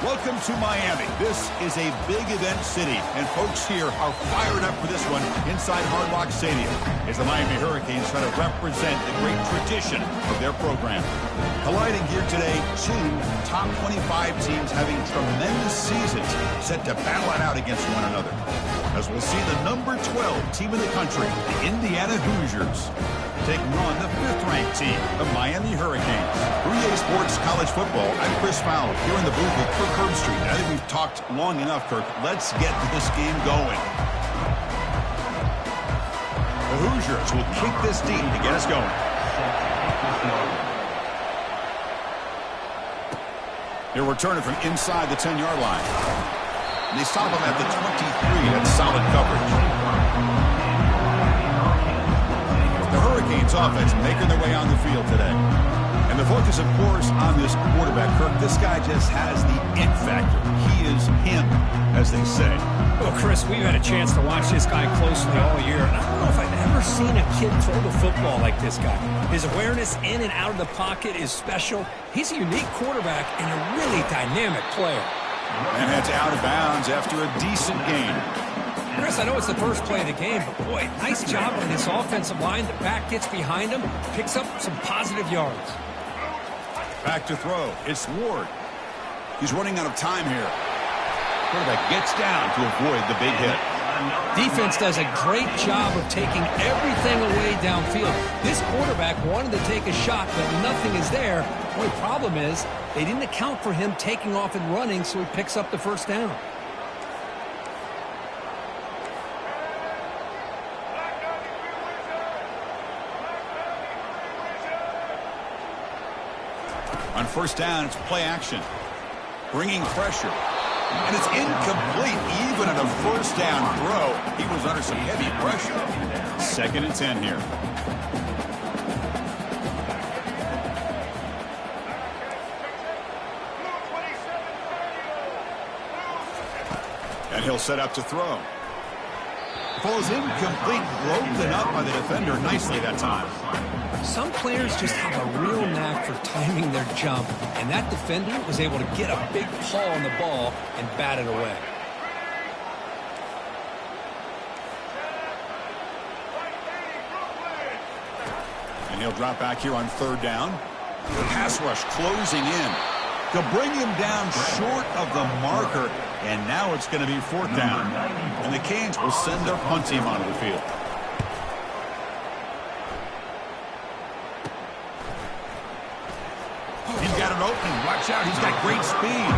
Welcome to Miami. This is a big event city, and folks here are fired up for this one inside Hard Rock Stadium as the Miami Hurricanes try to represent the great tradition of their program. Colliding here today, two top 25 teams having tremendous seasons set to battle it out against one another. As we'll see the number 12 team in the country, the Indiana Hoosiers, taking on the 5th-ranked team, the Miami Hurricanes. For EA Sports College Football, I'm Chris Fowler here in the booth with Kirk Herbstreit. I think we've talked long enough, Kirk. Let's get this game going. The Hoosiers will kick this deep to get us going. They're returning from inside the 10-yard line. And they stop them at the 23. That's solid coverage. The Hurricanes offense making their way on the field today. And the focus, of course, on this quarterback, Kirk. This guy just has the it factor. He is him, as they say. Well, Chris, we've had a chance to watch this guy closely all year. And I don't know if I've ever seen a kid throw the football like this guy. His awareness in and out of the pocket is special. He's a unique quarterback and a really dynamic player. And that's out of bounds after a decent gain. Chris, I know it's the first play of the game, but boy, nice job on this offensive line. The back gets behind him, picks up some positive yards. Back to throw. It's Ward. He's running out of time here. Quarterback gets down to avoid the big hit. Defense does a great job of taking everything away downfield. This quarterback wanted to take a shot, but nothing is there. The only problem is they didn't account for him taking off and running, so he picks up the first down. On first down, it's play action. Bringing pressure. And it's incomplete. Even at a first down throw, he was under some heavy pressure. 2nd and 10 here. And he'll set up to throw. Falls incomplete, broken up by the defender nicely that time. Some players just have a real knack for timing their jump, and that defender was able to get a big paw on the ball and bat it away. And he'll drop back here on 3rd down. The pass rush closing in. They'll bring him down short of the marker, and now it's going to be 4th down. And the Canes will send their punt team onto the field. He's got an opening. Watch out. He's got great speed.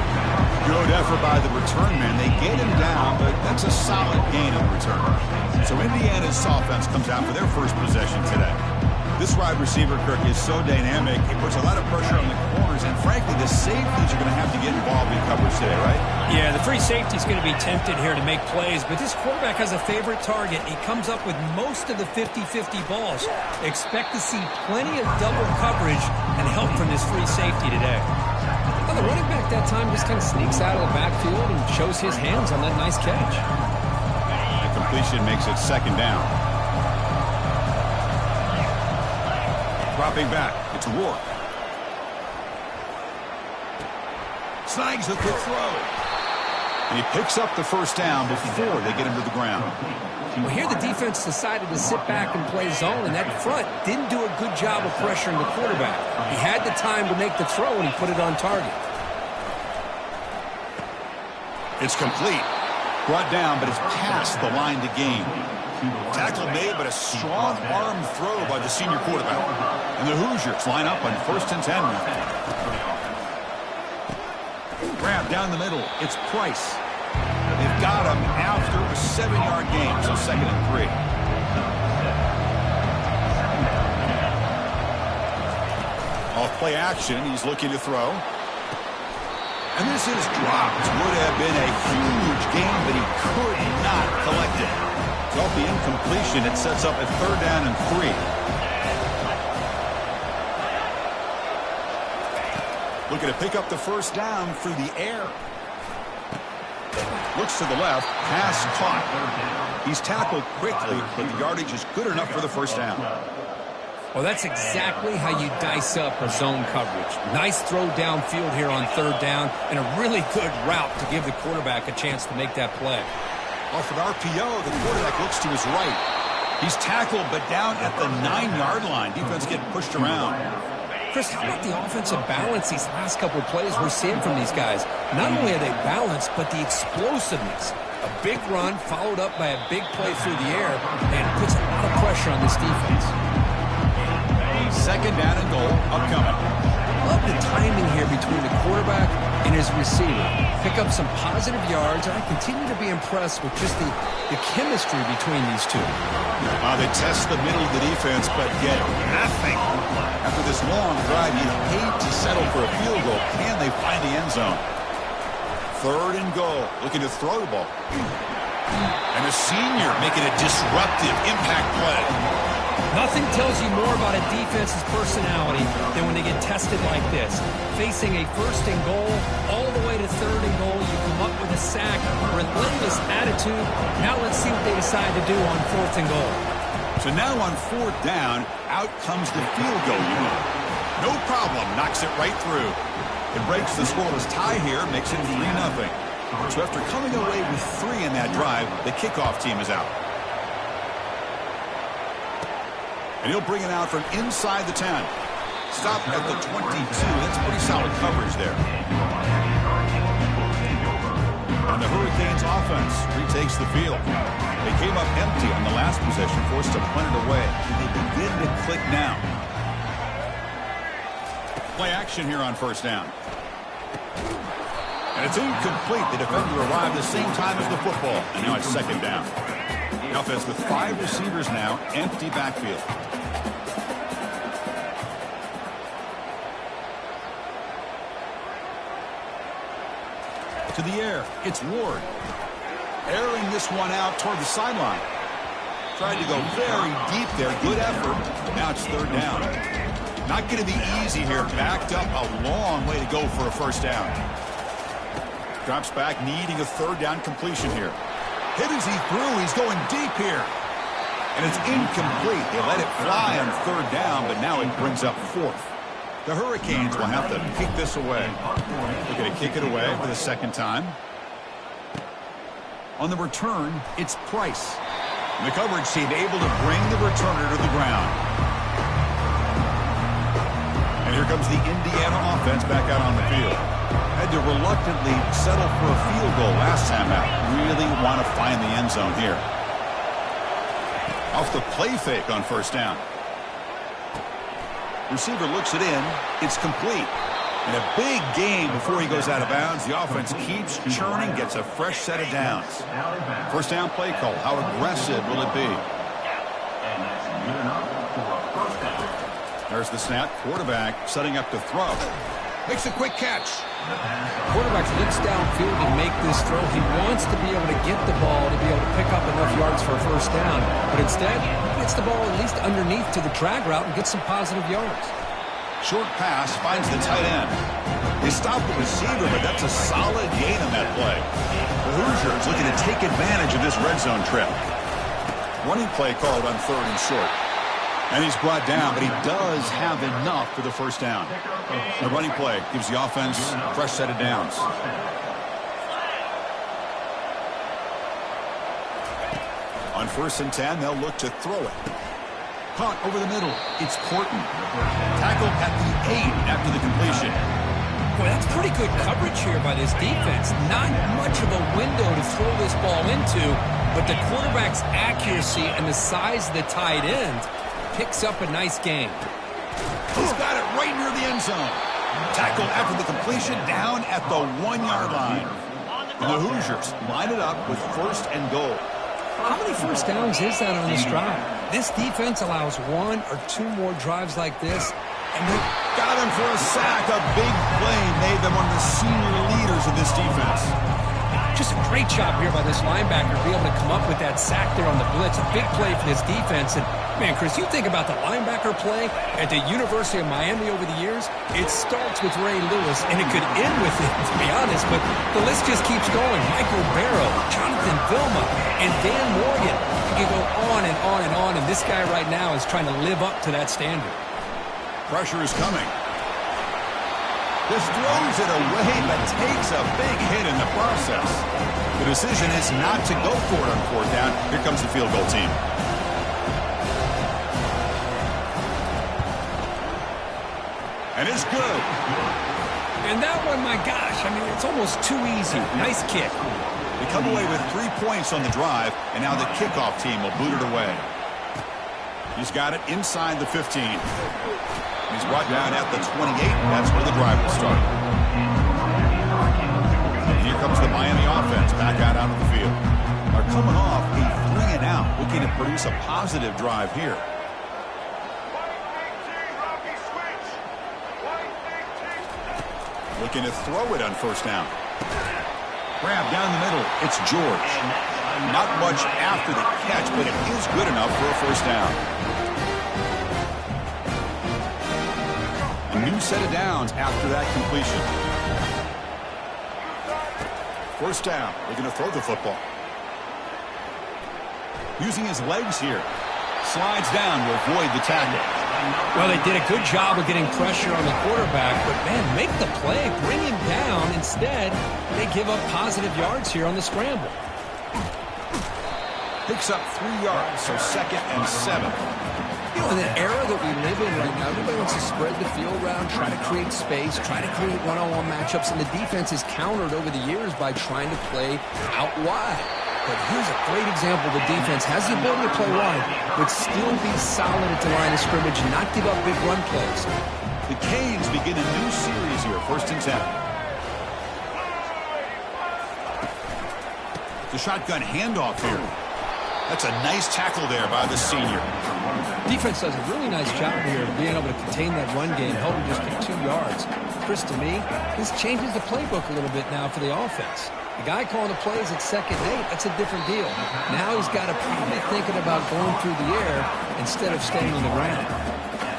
Good effort by the return man. They get him down, but that's a solid gain on the return. So Indiana's offense comes out for their first possession today. This wide receiver, Kirk, is so dynamic. It puts a lot of pressure on the corners, and frankly, the safeties are going to have to get involved in coverage today, right? Yeah, the free safety is going to be tempted here to make plays, but this quarterback has a favorite target. He comes up with most of the 50-50 balls. Expect to see plenty of double coverage and help from this free safety today. Well, the running back that time just kind of sneaks out of the backfield and shows his hands on that nice catch. The completion makes it 2nd down. Dropping back, it's Ward. Snags the quick throw. And he picks up the first down before they get him to the ground. Well, here the defense decided to sit back and play zone, and that front didn't do a good job of pressuring the quarterback. He had the time to make the throw, and he put it on target. It's complete. Brought down, but it's past the line to gain. Tackle made, but a strong arm throw by the senior quarterback. And the Hoosiers line up on 1st and 10 now. Grab down the middle. It's Price. They've got him after a 7-yard gain, so 2nd and 3. Off play action, he's looking to throw. And this is dropped. Would have been a huge gain, but he could not collect it. So off the incompletion, it sets up a 3rd down and 3. Looking to pick up the first down through the air. Looks to the left, pass caught. He's tackled quickly, but the yardage is good enough for the first down. Well, that's exactly how you dice up a zone coverage. Nice throw downfield here on third down, and a really good route to give the quarterback a chance to make that play. Off an RPO, the quarterback looks to his right. He's tackled, but down at the 9-yard line. Defense getting pushed around. Chris, how about the offensive balance these last couple of plays we're seeing from these guys? Not only are they balanced, but the explosiveness. A big run followed up by a big play through the air, and it puts a lot of pressure on this defense. Second down and goal upcoming. Love the timing here between the quarterback and his receiver. Pick up some positive yards, and I continue to be impressed with just the chemistry between these two. They test the middle of the defense, but get nothing. After this long drive, you hate to settle for a field goal. Can they find the end zone? Third and goal, looking to throw the ball. And a senior making a disruptive impact play. Nothing tells you more about a defense's personality than when they get tested like this. Facing a first and goal, all the way to third and goal, you come up with a sack, relentless attitude. Now let's see what they decide to do on fourth and goal. So now on fourth down, out comes the field goal unit. No problem, knocks it right through. It breaks the scoreless tie here, makes it 3-0. So after coming away with 3 in that drive, the kickoff team is out. And he'll bring it out from inside the 10. Stop at the 22. That's pretty solid coverage there. And the Hurricanes offense retakes the field. They came up empty on the last possession, forced to punt it away. And they begin to click now. Play action here on first down. And it's incomplete. The defender arrived the same time as the football. And now it's second down. The offense with 5 receivers now, empty backfield. To the air, it's Ward. Airing this one out toward the sideline. Tried to go very deep there. Good effort. Now it's third down. Not going to be easy here. Backed up a long way to go for a first down. Drops back, needing a third down completion here. Hit as he threw. He's going deep here. And it's incomplete. They let it fly on third down, but now it brings up fourth. The Hurricanes will have to kick this away. They're going to kick it away for the second time. On the return, it's Price. And the coverage team able to bring the returner to the ground. And here comes the Indiana offense back out on the field. Had to reluctantly settle for a field goal last time out. Really want to find the end zone here. Off the play fake on first down. Receiver looks it in. It's complete. And a big gain before he goes out of bounds. The offense keeps churning, gets a fresh set of downs. First down play call. How aggressive will it be? There's the snap. Quarterback setting up to throw. Makes a quick catch. Quarterback looks downfield to make this throw. He wants to be able to get the ball to be able to pick up enough yards for a first down. But instead, he gets the ball at least underneath to the drag route and gets some positive yards. Short pass finds the tight end. They stop the receiver, but that's a solid gain on that play. The Hoosiers looking to take advantage of this red zone trip. Running play called on third and short. And he's brought down, but he does have enough for the first down. The running play gives the offense a fresh set of downs. On first and 10, they'll look to throw it. Caught over the middle. It's Corton. Tackled at the 8 after the completion. Boy, that's pretty good coverage here by this defense. Not much of a window to throw this ball into, but the quarterback's accuracy and the size of the tight end picks up a nice game. He's got it right near the end zone. Tackled after the completion down at the 1-yard line. And the Hoosiers line it up with first and goal. How many first downs is that on this drive? This defense allows 1 or 2 more drives like this, and they got him for a sack. A big play made them one of the senior leaders of this defense. Just a great job here by this linebacker to be able to come up with that sack there on the blitz. A big play for this defense. And, man, Chris, you think about the linebacker play at the University of Miami over the years, it starts with Ray Lewis, and it could end with it, to be honest. But the list just keeps going. Michael Barrow, Jonathan Vilma, and Dan Morgan. can go on and on and on, and this guy right now is trying to live up to that standard. Pressure is coming. This throws it away, but takes a big hit in the process. The decision is not to go for it on fourth down. Here comes the field goal team. And it's good. And that one, my gosh, I mean, it's almost too easy. Nice kick. They come away with 3 points on the drive, and now the kickoff team will boot it away. He's got it inside the 15. He's brought down at the 28. That's where the drive will start. And here comes the Miami offense back out onto the field. They're coming off a 3-and-out, looking to produce a positive drive here. Looking to throw it on first down. Grab down the middle. It's George. Not much after the catch, but it is good enough for a first down. A new set of downs after that completion. First down. They're going to throw the football. Using his legs here. Slides down to avoid the tackle. Well, they did a good job of getting pressure on the quarterback, but, man, make the play. Bring him down. Instead, they give up positive yards here on the scramble. Picks up 3 yards, so 2nd and 7. You know, in the era that we live in right now, everybody wants to spread the field around, try to create space, try to create one-on-one matchups, and the defense is countered over the years by trying to play out wide. But here's a great example. The defense has the ability to play wide, but still be solid at the line of scrimmage and not give up big run plays. The Canes begin a new series here, 1st and 10. The shotgun handoff here. That's a nice tackle there by the senior. Defense does a really nice job here of being able to contain that run game, helping just get 2 yards. Chris, to me, this changes the playbook a little bit now for the offense. The guy calling the plays at 2nd and 8, that's a different deal. Now he's got to probably thinking about going through the air instead of staying on the ground.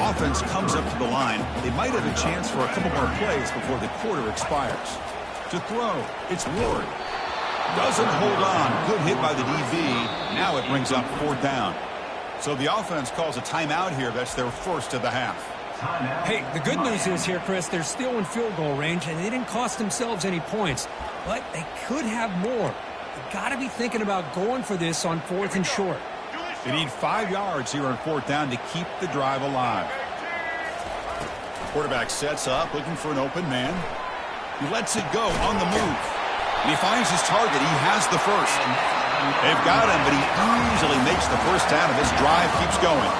Offense comes up to the line. They might have a chance for a couple more plays before the quarter expires. To throw, it's Ward. Doesn't hold on. Good hit by the DB. Now it brings up 4th down. So the offense calls a timeout here. That's their first of the half. Hey, the good news is here, Chris, they're still in field goal range, and they didn't cost themselves any points. But they could have more. They've got to be thinking about going for this on 4th and short. They need 5 yards here on 4th down to keep the drive alive. Quarterback sets up, looking for an open man. He lets it go on the move. And he finds his target. He has the first. They've got him, but he easily makes the first down, and this drive keeps going.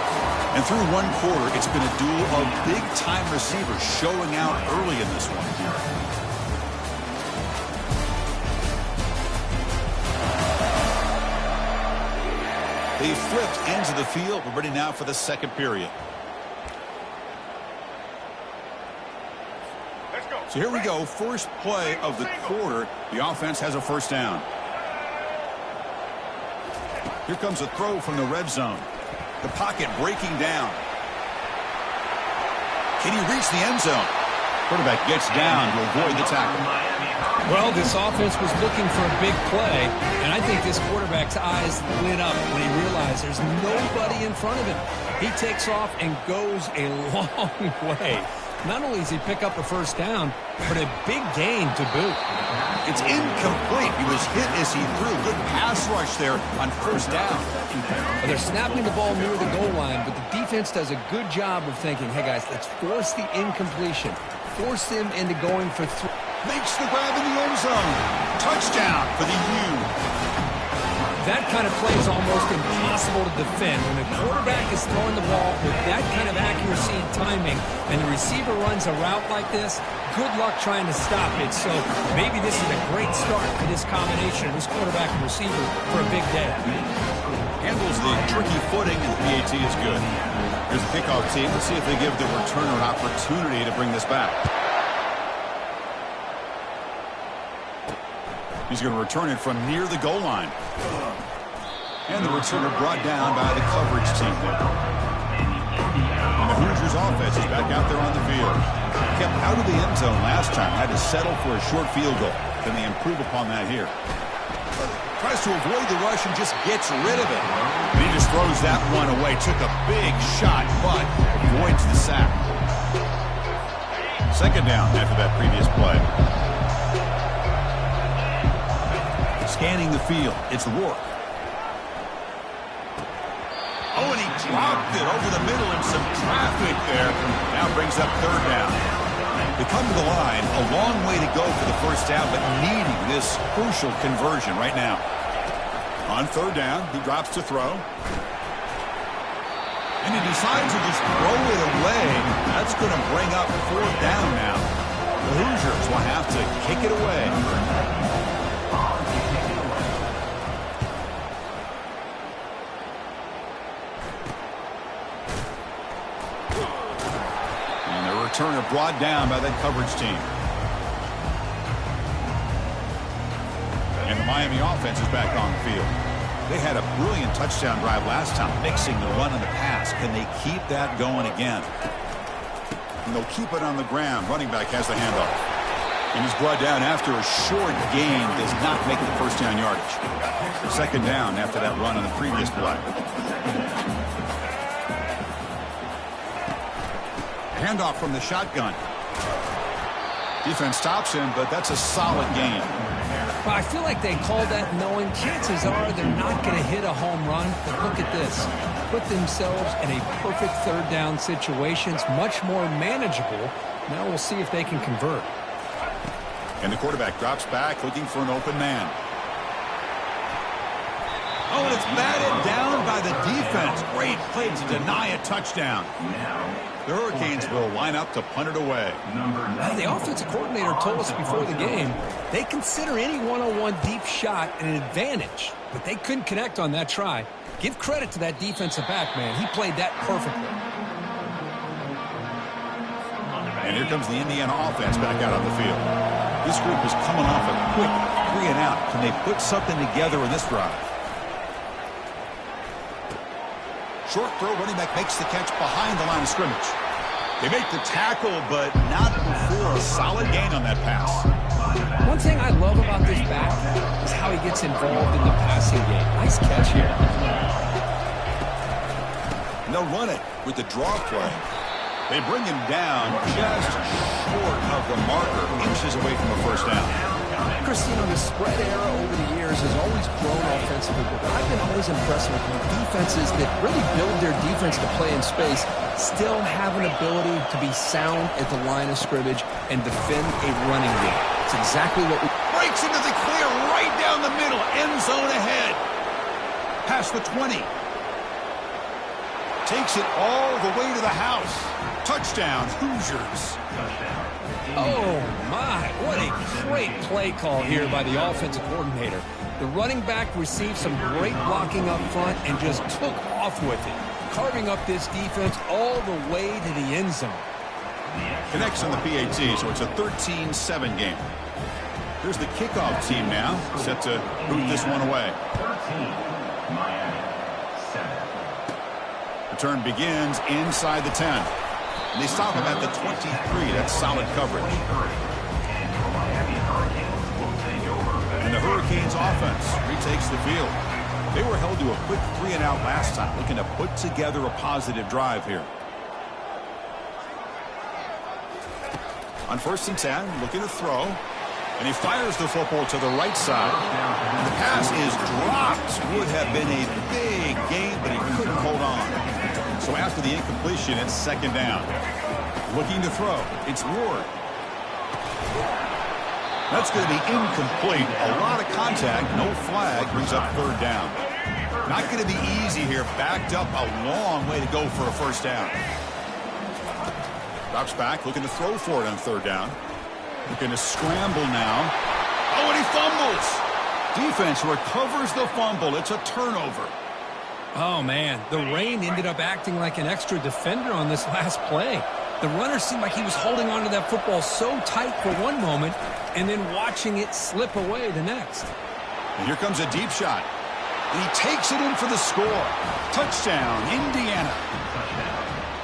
And through 1 quarter, it's been a duel of big-time receivers showing out early in this one. They flipped ends of the field. We're ready now for the 2nd period. So here we go. First play of the quarter. The offense has a first down. Here comes a throw from the red zone. The pocket breaking down. Can he reach the end zone? Quarterback gets down to avoid the tackle. Well, this offense was looking for a big play, and I think this quarterback's eyes lit up when he realized there's nobody in front of him. He takes off and goes a long way. Not only does he pick up a first down, but a big gain to boot. It's incomplete. He was hit as he threw. Good pass rush there on first down. Well, they're snapping the ball near the goal line, but the defense does a good job of thinking, hey, guys, let's force the incompletion. Force them into going for 3. Makes the grab in the end zone. Touchdown for the U. That kind of play is almost impossible to defend. When the quarterback is throwing the ball with that kind of accuracy and timing, and the receiver runs a route like this, good luck trying to stop it. So maybe this is a great start for this combination, this quarterback and receiver, for a big day. Handles the tricky footing, and the PAT is good. Here's the kickoff team. Let's see if they give the returner an opportunity to bring this back. He's going to return it from near the goal line. And the returner brought down by the coverage team. And the Hoosiers offense is back out there on the field. Kept out of the end zone last time. Had to settle for a short field goal. Can they improve upon that here? Tries to avoid the rush and just gets rid of it. And he just throws that one away. Took a big shot, but avoids the sack. Second down after that previous play. Scanning the field. It's Rourke. Oh, and he dropped it over the middle in some traffic there. Now brings up third down. They come to the line, a long way to go for the first down, but needing this crucial conversion right now. On third down, he drops to throw. And he decides to just throw it away. That's going to bring up fourth down now. The Hoosiers will have to kick it away. Turner brought down by that coverage team. And the Miami offense is back on the field. They had a brilliant touchdown drive last time, mixing the run and the pass. Can they keep that going again? And they'll keep it on the ground. Running back has the handoff. And he's brought down after a short gain. Does not make the first down yardage. Second down after that run on the previous play. Handoff from the shotgun. Defense stops him, but that's a solid gain. Well, I feel like they called that knowing chances are they're not going to hit a home run. But look at this. Put themselves in a perfect third down situation. It's much more manageable. Now we'll see if they can convert. And the quarterback drops back looking for an open man. Oh, and it's batted down by the defense. Great play to deny a touchdown. The Hurricanes will line up to punt it away. The offensive coordinator told us before the game they consider any one-on-one deep shot an advantage, but they couldn't connect on that try. Give credit to that defensive back, man. He played that perfectly. And here comes the Indiana offense back out on the field. This group is coming off a quick 3 and out. Can they put something together in this drive? Short throw, running back makes the catch behind the line of scrimmage. They make the tackle, but not before a solid gain on that pass. One thing I love about this back is how he gets involved in the passing game. Nice catch here. And they'll run it with the draw play. They bring him down just short of the marker, inches away from a first down. Christine, the spread era over the years has always grown offensively, but I've been always impressed with defenses that really build their defense to play in space, still have an ability to be sound at the line of scrimmage and defend a running game. It's exactly what we... Breaks into the clear right down the middle, end zone ahead. Past the 20. Takes it all the way to the house. Touchdown, Hoosiers. Oh, my. What a great play call here by the offensive coordinator. The running back received some great blocking up front and just took off with it, carving up this defense all the way to the end zone. Connects on the PAT, so it's a 13-7 game. Here's the kickoff team now, set to boot this one away. 13, Miami, 7. Return begins inside the 10. And they stop him at the 23. That's solid coverage. And the Hurricanes offense retakes the field. They were held to a quick 3 and out last time, looking to put together a positive drive here. On 1st and 10, looking to throw. And he fires the football to the right side. And the pass is dropped. Would have been a big gain, but he couldn't hold on. So after the incompletion, it's 2nd down. Looking to throw. It's Ward. That's going to be incomplete. A lot of contact. No flag. Brings up 3rd down. Not going to be easy here. Backed up a long way to go for a first down. Drops back. Looking to throw for it on 3rd down. Looking to scramble now. Oh, and he fumbles. Defense recovers the fumble. It's a turnover. Oh, man. The rain ended up acting like an extra defender on this last play. The runner seemed like he was holding onto that football so tight for one moment and then watching it slip away the next. And here comes a deep shot. And he takes it in for the score. Touchdown, Indiana.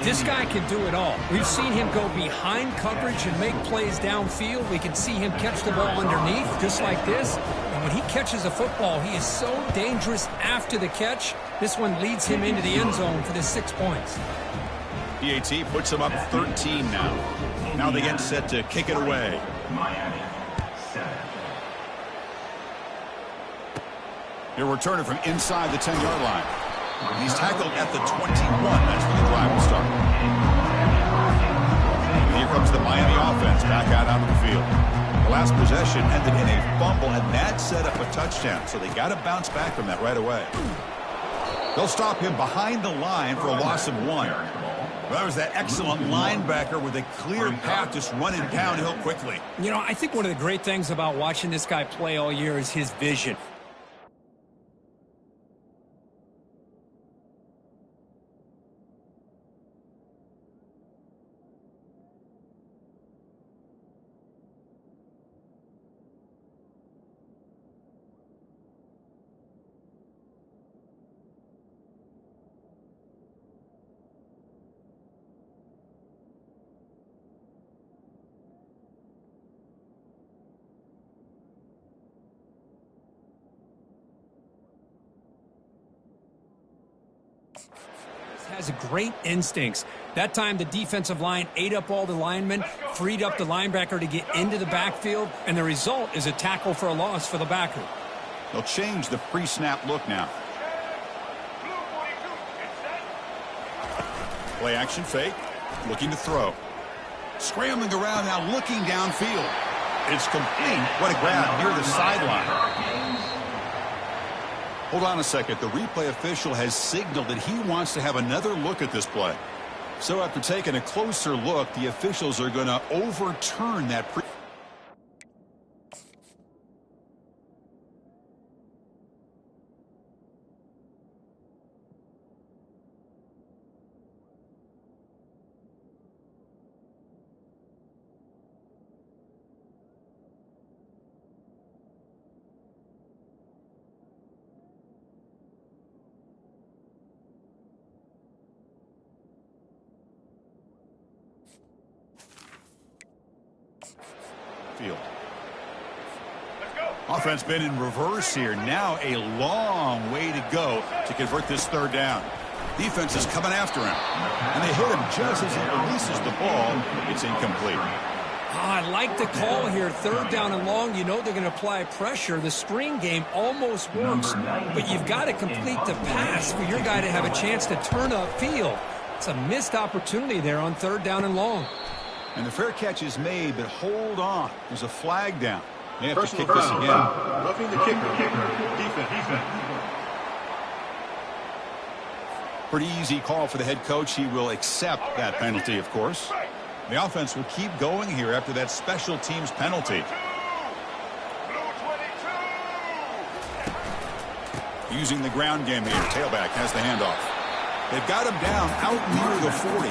This guy can do it all. We've seen him go behind coverage and make plays downfield. We can see him catch the ball underneath, just like this. And when he catches a football, he is so dangerous after the catch. This one leads him into the end zone for the 6 points. PAT puts them up 13 now. Now they get set to kick it away. He'll return it from inside the 10-yard line. He's tackled at the 21. That's where the drive will start. And here comes the Miami offense back out onto the field. The last possession ended in a fumble, and that set up a touchdown. So they got to bounce back from that right away. They'll stop him behind the line for a loss of 1. Well, that was that excellent linebacker with a clear path just running downhill quickly. You know, I think one of the great things about watching this guy play all year is his vision. Has great instincts. That time the defensive line ate up all the linemen, freed up the linebacker to get into the backfield, and the result is a tackle for a loss for the backer. They'll change the pre-snap look now. Play action fake, looking to throw. Scrambling around now, looking downfield. It's complete. What a grab near the sideline. Hold on a second. The replay official has signaled that he wants to have another look at this play. So after taking a closer look, the officials are going to overturn that field. Offense been in reverse here. Now a long way to go to convert this third down. Defense is coming after him. And they hit him just as he releases the ball. It's incomplete. I like the call here. Third down and long. You know they're going to apply pressure. The screen game almost works. But you've got to complete the pass for your guy to have a chance to turn upfield. It's a missed opportunity there on third down and long. And the fair catch is made, but hold on. There's a flag down. They have Personal to kick this foul. again. Roughing the kicker. Defense. Pretty easy call for the head coach. He will accept that penalty, of course. The offense will keep going here after that special teams penalty. Using the ground game here. Tailback has the handoff. They've got him down out near the 40.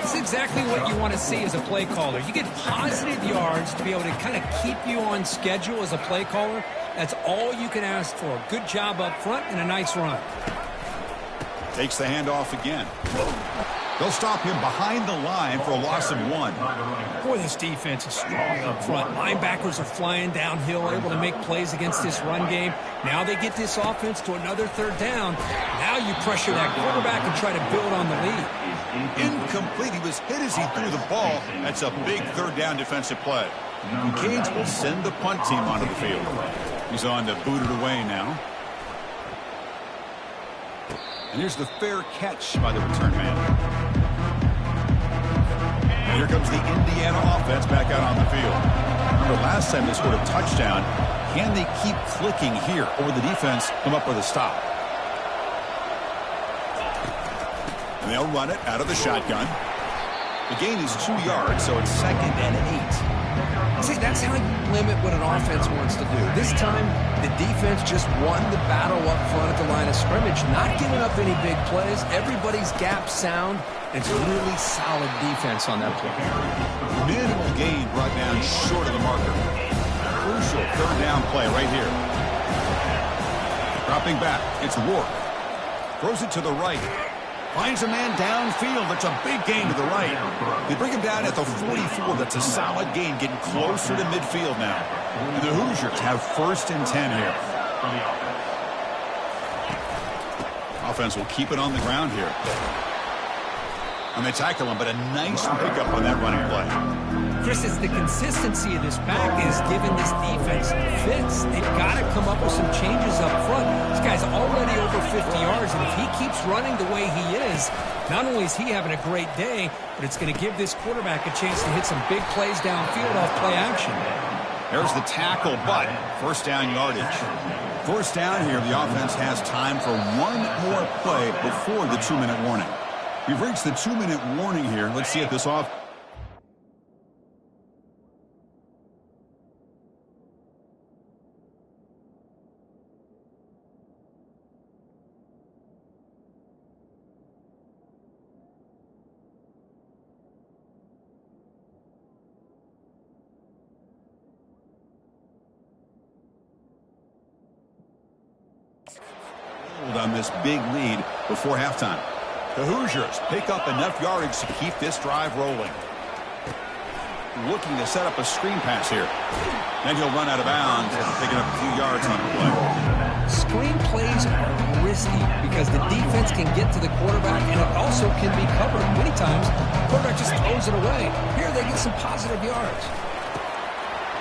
That's exactly what you want to see as a play caller. You get positive yards to be able to kind of keep you on schedule as a play caller. That's all you can ask for. Good job up front and a nice run. Takes the handoff again. They'll stop him behind the line for a loss of 1. Boy, this defense is strong up front. Linebackers are flying downhill, able to make plays against this run game. Now they get this offense to another third down. Now you pressure that quarterback and try to build on the lead. Incomplete. He was hit as he threw the ball. That's a big third down defensive play. And Canes will send the punt team onto the field. He's on to boot it away now. And here's the fair catch by the return man. And here comes the Indiana offense back out on the field. Remember last time they scored a touchdown. Can they keep clicking here, or will the defense come up with a stop? And they'll run it out of the shotgun. The gain is 2 yards, so it's 2nd and 8. See, that's how you limit what an offense wants to do. This time, the defense just won the battle up front at the line of scrimmage, not giving up any big plays. Everybody's gap sound. It's really solid defense on that play. Minimal gain brought down short of the marker. Crucial third down play right here. Dropping back, it's Ward. Throws it to the right. Finds a man downfield. That's a big gain to the right. They bring him down at the 44. That's a solid gain, getting closer to midfield now. And the Hoosiers have 1st and 10 here. Offense will keep it on the ground here. And they tackle him, but a nice pickup on that running play. Chris, it's the consistency of this back is giving this defense fits. They've got to come up with some changes up front. This guy's already over 50 yards, and if he keeps running the way he is, not only is he having a great day, but it's going to give this quarterback a chance to hit some big plays downfield off play action. There's the tackle, but 1st down yardage. 1st down here, the offense has time for one more play before the 2-minute warning. We've reached the 2-minute warning here. Let's see if this off. On this big lead before halftime. The Hoosiers pick up enough yardage to keep this drive rolling. Looking to set up a screen pass here. Then he'll run out of bounds, picking up a few yards on the play. Screen plays are risky because the defense can get to the quarterback, and it also can be covered. Many times, the quarterback just throws it away. Here they get some positive yards.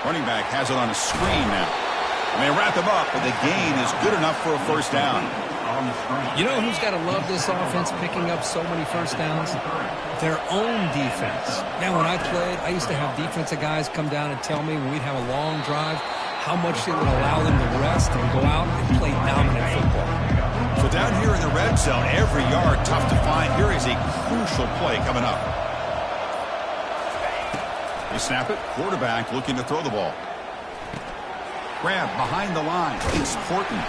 Running back has it on a screen now. And they wrap him up, but the gain is good enough for a 1st down. You know who's got to love this offense picking up so many 1st downs? Their own defense. Man, when I played, I used to have defensive guys come down and tell me when we'd have a long drive how much it would allow them to rest and go out and play dominant football. So down here in the red zone, every yard tough to find. Here is a crucial play coming up. They snap it. Quarterback looking to throw the ball. Grab behind the line. It's Horton.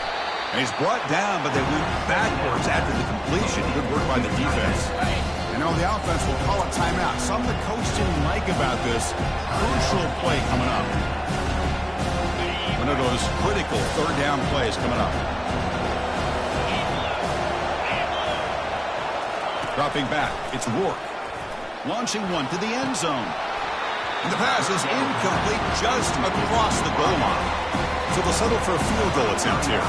And he's brought down, but they went backwards after the completion. Good work by the defense. And now the offense will call a timeout. Something the coach didn't like about this. Crucial play coming up. One of those critical 3rd down plays coming up. Dropping back. It's Rourke. Launching one to the end zone. And the pass is incomplete just across the goal line. So they'll settle for a field goal attempt here.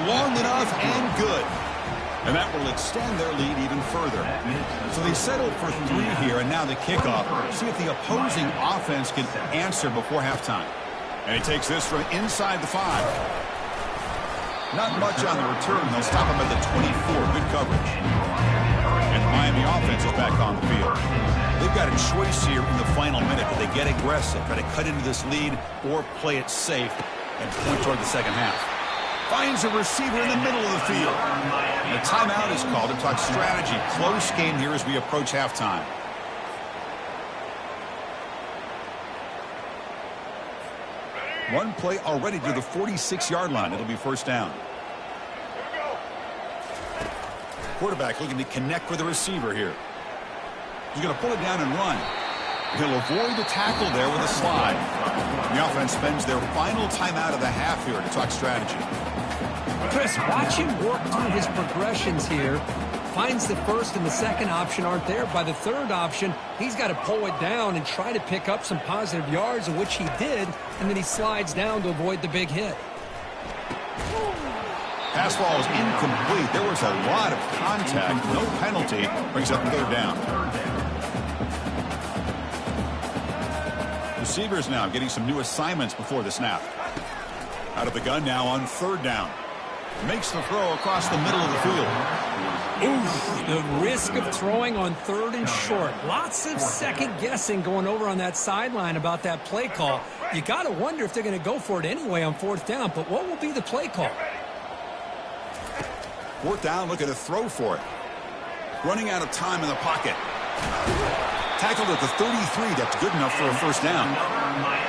Long enough and good. And that will extend their lead even further. So they settled for 3 here, and now the kickoff. See if the opposing offense can answer before halftime. And he takes this from inside the 5. Not much on the return. They'll stop him at the 24. Good coverage. And the Miami offense is back on the field. They've got a choice here in the final minute. Do they get aggressive, try to cut into this lead, or play it safe and point toward the second half? Finds a receiver in the middle of the field. The timeout is called to talk strategy. Close game here as we approach halftime. One play already to the 46-yard line. It'll be 1st down. Quarterback looking to connect with the receiver here. He's going to pull it down and run. He'll avoid the tackle there with a slide. The offense spends their final timeout of the half here to talk strategy. Chris, watch him work through his progressions here. Finds the 1st and the 2nd option aren't there. By the 3rd option, he's got to pull it down and try to pick up some positive yards, of which he did, and then he slides down to avoid the big hit. Pass ball is incomplete. There was a lot of contact. No penalty. Brings up 3rd down. Receivers now getting some new assignments before the snap. Out of the gun now on 3rd down. Makes the throw across the middle of the field. Oof, the risk of throwing on 3rd and short. Lots of second guessing going over on that sideline about that play call. You got to wonder if they're going to go for it anyway on 4th down, but what will be the play call? 4th down, looking to throw for it. Running out of time in the pocket. Tackled at the 33. That's good enough for a 1st down.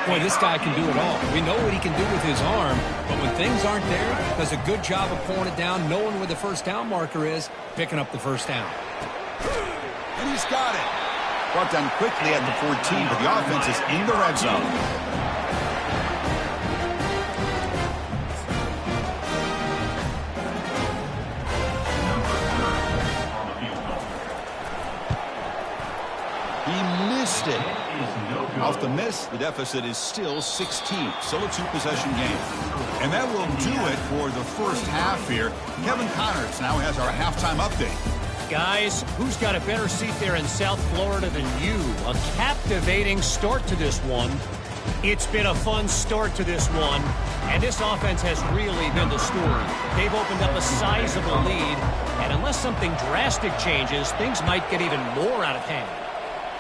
Boy, this guy can do it all. We know what he can do with his arm, but when things aren't there, does a good job of pulling it down, knowing where the 1st down marker is, picking up the 1st down. And he's got it. Brought down quickly at the 14, but the offense is in the red zone. the miss, the deficit is still 16. Still a two-possession game. And that will do it for the first half here. Kevin Connors now has our halftime update. Guys, who's got a better seat there in South Florida than you? A captivating start to this one. It's been a fun start to this one, and this offense has really been the story. They've opened up a sizable lead, and unless something drastic changes, things might get even more out of hand.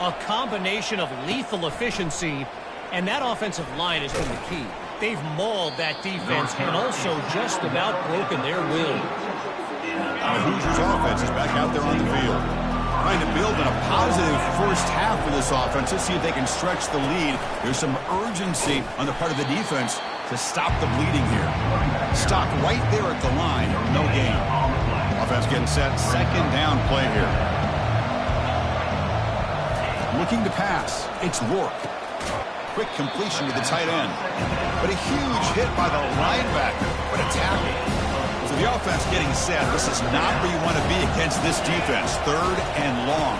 A combination of lethal efficiency, and that offensive line has been the key. They've mauled that defense and also just about broken their will. The Hoosiers offense is back out there on the field. Trying to build in a positive first half for this offense. Let's see if they can stretch the lead. There's some urgency on the part of the defense to stop the bleeding here. Stopped right there at the line. No gain. Offense getting set. Second down play here. Looking to pass. It's Rourke. Quick completion to the tight end. But a huge hit by the linebacker. What a tackle. So the offense getting set. This is not where you want to be against this defense. Third and long.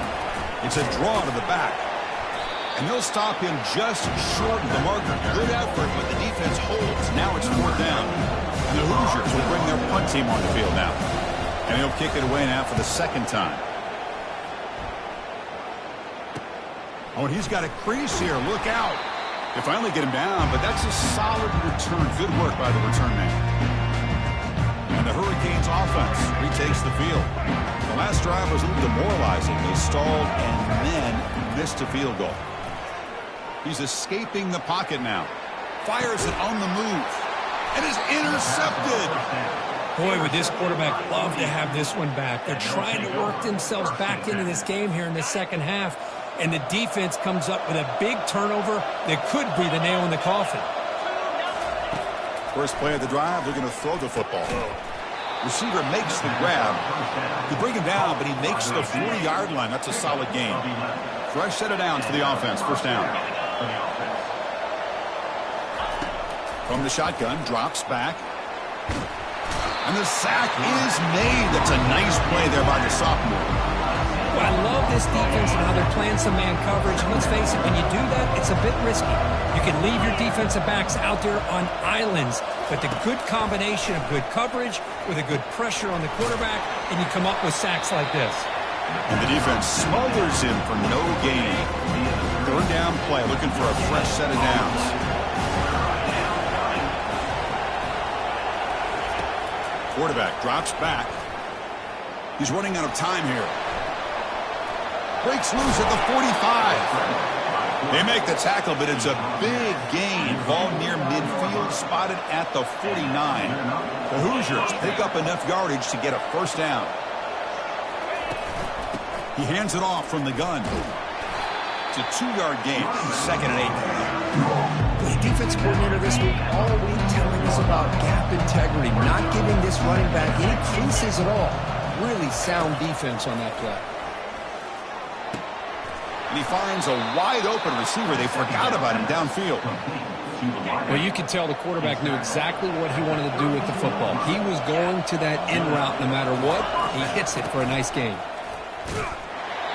It's a draw to the back. And they'll stop him just short of the marker. Good effort, but the defense holds. Now it's fourth down. And the Hoosiers will bring their punt team on the field now. And he'll kick it away now for the second time. Oh, and he's got a crease here. Look out. They finally get him down, but that's a solid return. Good work by the return man. And the Hurricanes offense retakes the field. The last drive was a little demoralizing. They stalled and then missed a field goal. He's escaping the pocket now. Fires it on the move. And is intercepted. Boy, would this quarterback love to have this one back. They're trying to work themselves back into this game here in the second half. And the defense comes up with a big turnover that could be the nail in the coffin. First play of the drive, they're going to throw the football. Receiver makes the grab. You bring him down, but he makes the 40-yard line. That's a solid game. Fresh set of downs for the offense. First down. From the shotgun, drops back. And the sack is made. That's a nice play there by the sophomore. Well, I love this defense and how they're playing some man coverage. And let's face it, when you do that, it's a bit risky. You can leave your defensive backs out there on islands, but the good combination of good coverage with a good pressure on the quarterback, and you come up with sacks like this. And the defense smothers him for no gain. Third down play, looking for a fresh set of downs. Quarterback drops back. He's running out of time here. Breaks loose at the 45. They make the tackle, but it's a big gain. Ball near midfield, spotted at the 49. The Hoosiers pick up enough yardage to get a first down. He hands it off from the gun. It's a 2-yard gain. Second and 8. The defense coordinator this week all week telling us about gap integrity, not giving this running back any creases at all. Really sound defense on that play. And he finds a wide-open receiver. They forgot about him downfield. Well, you could tell the quarterback knew exactly what he wanted to do with the football. He was going to that in route no matter what. He hits it for a nice gain.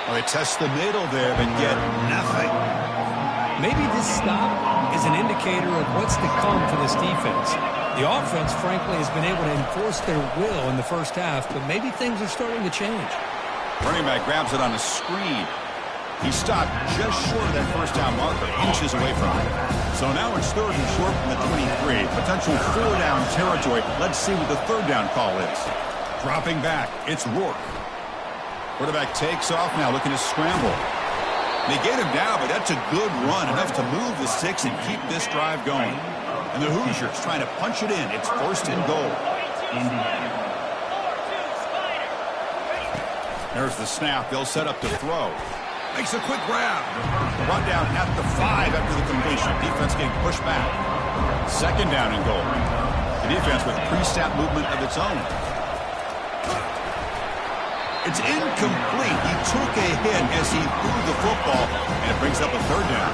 Well, they test the middle there, but get nothing. Maybe this stop is an indicator of what's to come for this defense. The offense, frankly, has been able to enforce their will in the first half, but maybe things are starting to change. Running back grabs it on a screen. He stopped just short of that first down marker, inches away from it. So now it's third and short from the 23. Potential 4-down territory. Let's see what the third down call is. Dropping back, it's Rourke. Quarterback takes off now, looking to scramble. They get him down, but that's a good run, enough to move the sticks and keep this drive going. And the Hoosiers trying to punch it in. It's first and goal. There's the snap. They'll set up to throw. Makes a quick grab. Run down at the 5 after the completion. Defense getting pushed back. Second down and goal. The defense with pre-snap movement of its own. It's incomplete. He took a hit as he threw the football, and it brings up a third down.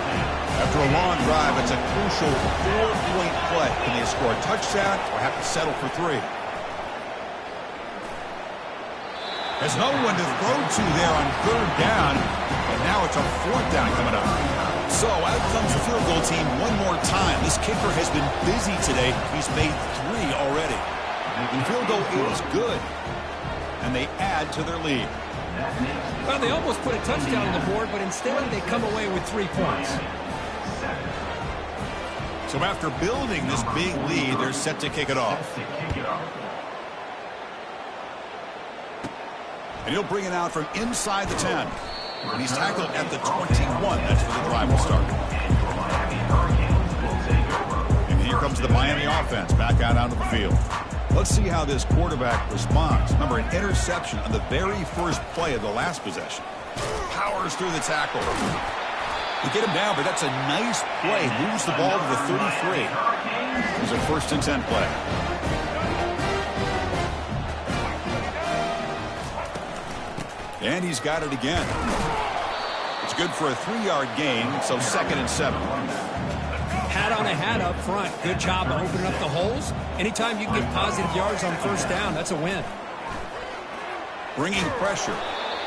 After a long drive, it's a crucial 4-point play. Can they score a touchdown or have to settle for 3? There's no one to throw to there on third down. And now it's a fourth down coming up. So out comes the field goal team one more time. This kicker has been busy today. He's made 3 already. The field goal is good. And they add to their lead. Well, they almost put a touchdown on the board, but instead they come away with 3 points. So after building this big lead, they're set to kick it off. And he'll bring it out from inside the 10. And he's tackled at the 21. That's where the drive will start. And here comes the Miami offense back out onto the field. Let's see how this quarterback responds. Remember, an interception on the very first play of the last possession. Powers through the tackle. They get him down, but that's a nice play. Moves the ball to the 33. It was a 1st and 10 play. And he's got it again. It's good for a 3-yard gain, so 2nd and 7. Hat on a hat up front. Good job of opening up the holes. Anytime you can get positive yards on 1st down, that's a win. Bringing pressure.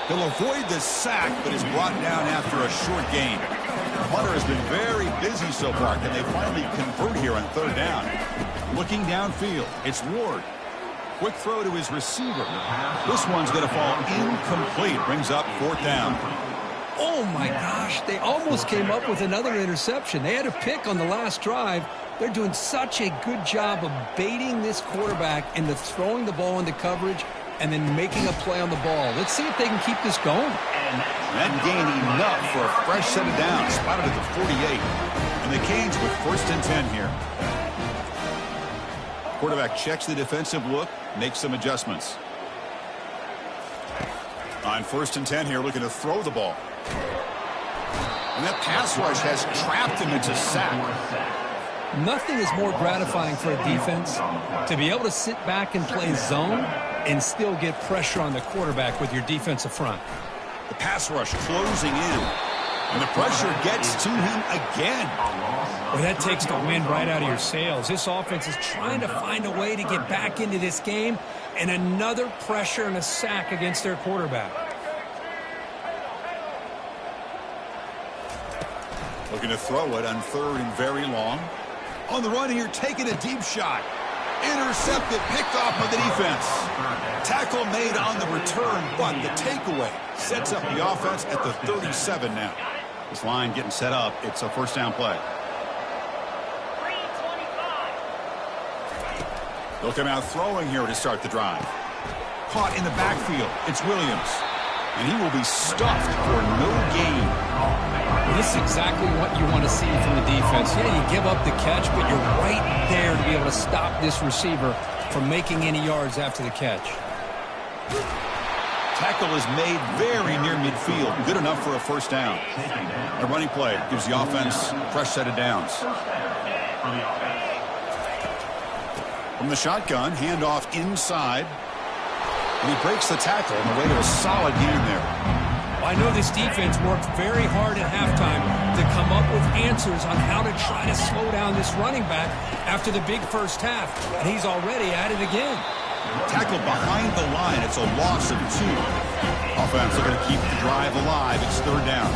He'll avoid the sack, but is brought down after a short gain. Hunter has been very busy so far. Can they finally convert here on 3rd down? Looking downfield, it's Ward. Quick throw to his receiver. This one's going to fall incomplete. Brings up 4th down. Oh, my gosh. They almost came up with another interception. They had a pick on the last drive. They're doing such a good job of baiting this quarterback into throwing the ball into coverage and then making a play on the ball. Let's see if they can keep this going. That gain enough for a fresh set of downs. Spotted at the 48. And the Canes with 1st and 10 here. Quarterback checks the defensive look, makes some adjustments. On 1st and 10 here, looking to throw the ball. And that pass rush has trapped him into sack. Nothing is more gratifying for a defense to be able to sit back and play zone and still get pressure on the quarterback with your defensive front. The pass rush closing in. And the pressure gets to him again. Well, that takes the wind right out of your sails. This offense is trying to find a way to get back into this game, and another pressure and a sack against their quarterback. Looking to throw it on 3rd and very long. On the run here, taking a deep shot. Intercepted, picked off by the defense. Tackle made on the return, but the takeaway sets up the offense at the 37 now. This line getting set up. It's a 1st down play. They'll come out throwing here to start the drive. Caught in the backfield. It's Williams. And he will be stuffed for no gain. This is exactly what you want to see from the defense. Yeah, you give up the catch, but you're right there to be able to stop this receiver from making any yards after the catch. Tackle is made very near midfield. Good enough for a 1st down. A running play gives the offense a fresh set of downs. From the shotgun, handoff inside. And he breaks the tackle on the way to a solid gain there. Well, I know this defense worked very hard at halftime to come up with answers on how to try to slow down this running back after the big first half. And he's already at it again. Tackled behind the line. It's a loss of 2. Offense looking to keep the drive alive. It's 3rd down.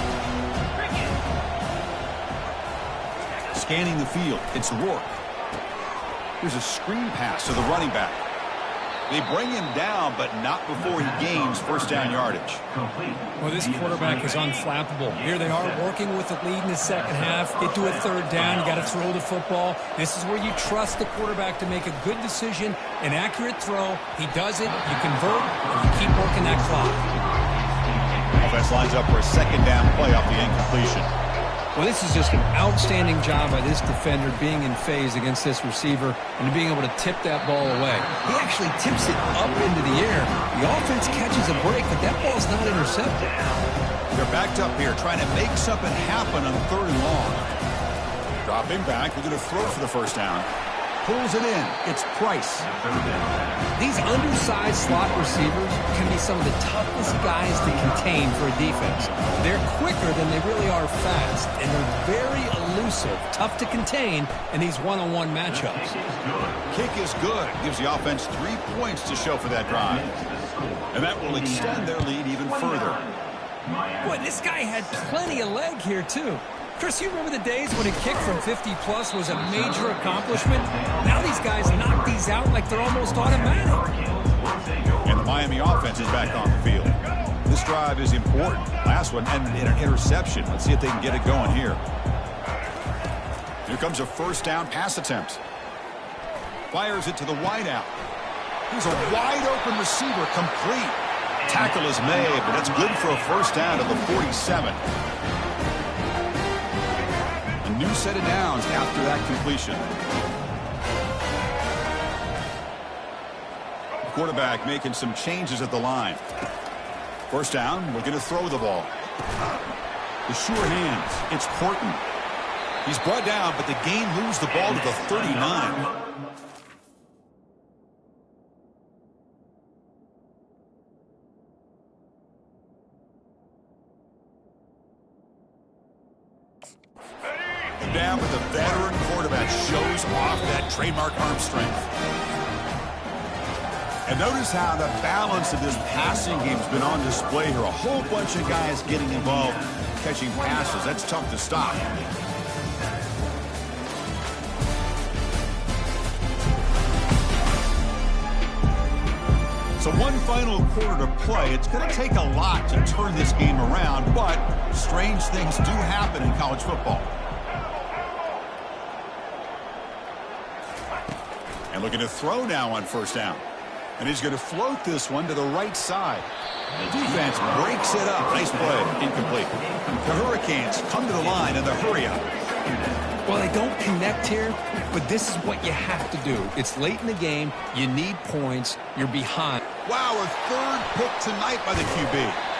Scanning the field. It's Rourke. Here's a screen pass to the running back. They bring him down, but not before he gains 1st down yardage. Well, this quarterback is unflappable. Here they are working with the lead in the 2nd half. Get to a 3rd down. You got to throw the football. This is where you trust the quarterback to make a good decision, an accurate throw. He does it. You convert, and you keep working that clock. Offense lines up for a 2nd down play off the incompletion. Well, this is just an outstanding job by this defender being in phase against this receiver and being able to tip that ball away. He actually tips it up into the air. The offense catches a break, but that ball's not intercepted. They're backed up here trying to make something happen on 3rd and long. Dropping back. We're going to throw for the 1st down. Pulls it in. It's Price. These undersized slot receivers can be some of the toughest guys to contain for a defense. They're quicker than they really are fast, and they're very elusive, tough to contain in these one-on-one matchups. Kick is good. Gives the offense 3 points to show for that drive. And that will extend their lead even further. Boy, this guy had plenty of leg here, too. Chris, you remember the days when a kick from 50-plus was a major accomplishment? Now these guys knock these out like they're almost automatic. And the Miami offense is back on the field. This drive is important. Last one ended in an interception. Let's see if they can get it going here. Here comes a first down pass attempt. Fires it to the wideout. Here's a wide-open receiver, complete. Tackle is made, but that's good for a first down to the 47. A new set of downs after that completion. The quarterback making some changes at the line. First down, we're going to throw the ball. The sure hands, it's Horton. He's brought down, but the game moves the ball to the 39. Down, but the veteran quarterback shows off that trademark arm strength. And notice how the balance of this passing game has been on display here. A whole bunch of guys getting involved, catching passes. That's tough to stop. So one final quarter to play. It's going to take a lot to turn this game around, but strange things do happen in college football. And looking to throw now on first down. And he's going to float this one to the right side. The defense breaks it up. Nice play. Incomplete. The Hurricanes come to the line in the hurry up. Well, they don't connect here, but this is what you have to do. It's late in the game. You need points. You're behind. Wow, a third pick tonight by the QB.